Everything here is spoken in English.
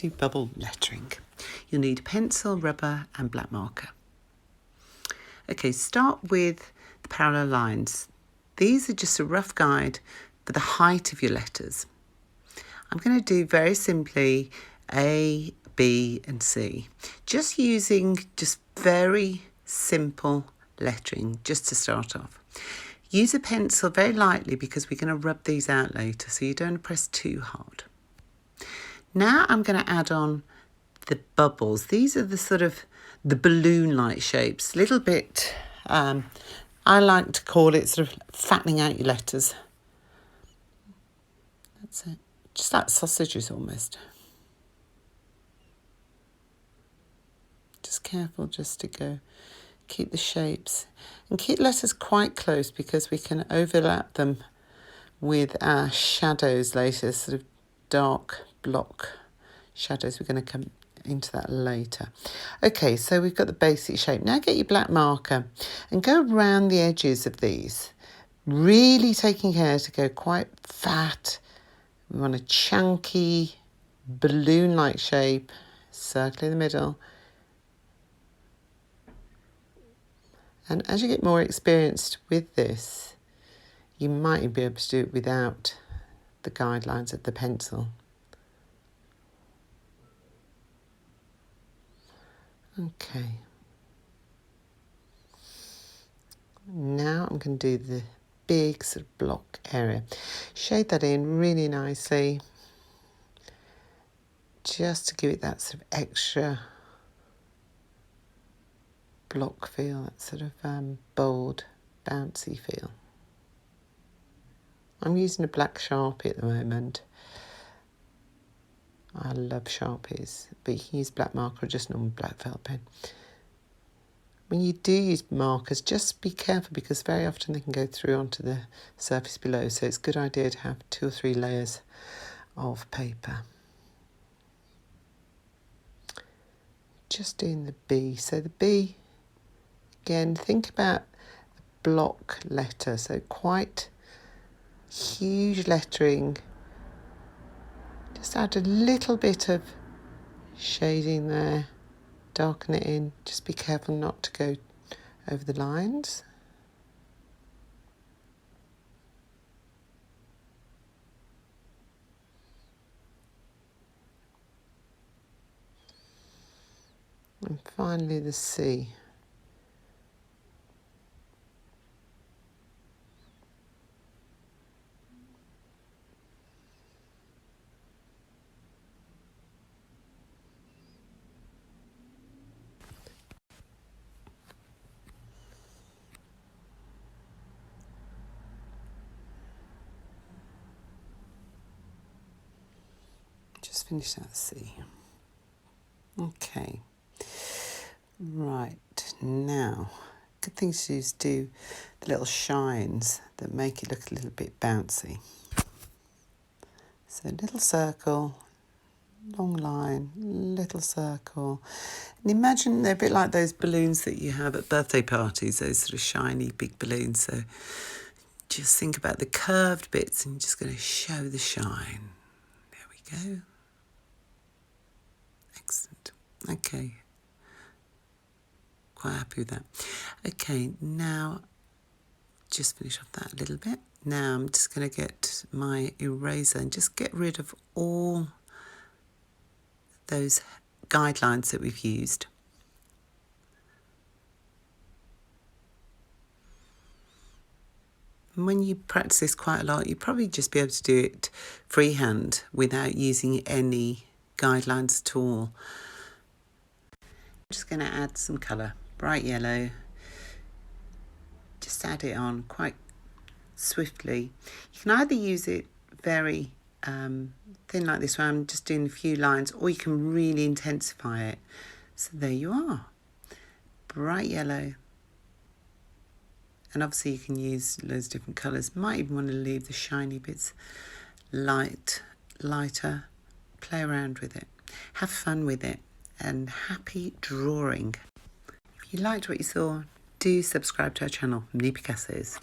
to do bubble lettering. You'll need pencil, rubber and black marker. Okay, start with the parallel lines. These are just a rough guide for the height of your letters. I'm going to do very simply A, B and C, just using very simple lettering just to start off. Use a pencil very lightly because we're going to rub these out later, so you don't press too hard. Now I'm going to add on the bubbles. These are the balloon-like shapes, a little bit, I like to call it sort of fattening out your letters. That's it, just like sausages almost. Just careful just to keep the shapes and keep letters quite close because we can overlap them with our shadows later, sort of dark block shadows. We're going to come into that later. Okay, so we've got the basic shape. Now get your black marker and go around the edges of these, really taking care to go quite fat. We want a chunky balloon-like shape, circle in the middle. And as you get more experienced with this, you might be able to do it without the guidelines of the pencil. Okay. Now I'm going to do the big sort of block area. Shade that in really nicely, just to give it that sort of extra block feel, that sort of bold, bouncy feel. I'm using a black Sharpie at the moment. I love Sharpies, but you can use black marker or just normal black felt pen. When you do use markers, just be careful because very often they can go through onto the surface below, so it's a good idea to have 2 or 3 layers of paper. Just doing the B. So the B, again, think about the block letter, so quite huge lettering. Just add a little bit of shading there, darken it in. Just be careful not to go over the lines. And finally the C. Just finish that C. Okay. Right, now, good thing to do is do the little shines that make it look a little bit bouncy. So little circle, long line, little circle. And imagine they're a bit like those balloons that you have at birthday parties, those sort of shiny big balloons. So just think about the curved bits and you're just going to show the shine. There we go. Excellent. Okay. Quite happy with that. Okay, now just finish off that a little bit. Now I'm just going to get my eraser and just get rid of all those guidelines that we've used. And when you practice this quite a lot, you'll probably just be able to do it freehand without using any guidelines at all. I'm just going to add some colour, bright yellow. Just add it on quite swiftly. You can either use it very thin like this, where I'm just doing a few lines, or you can really intensify it. So there you are, bright yellow. And obviously you can use loads of different colours. Might even want to leave the shiny bits lighter. Play around with it. Have fun with it. And happy drawing. If you liked what you saw, do subscribe to our channel, Mini Picassos.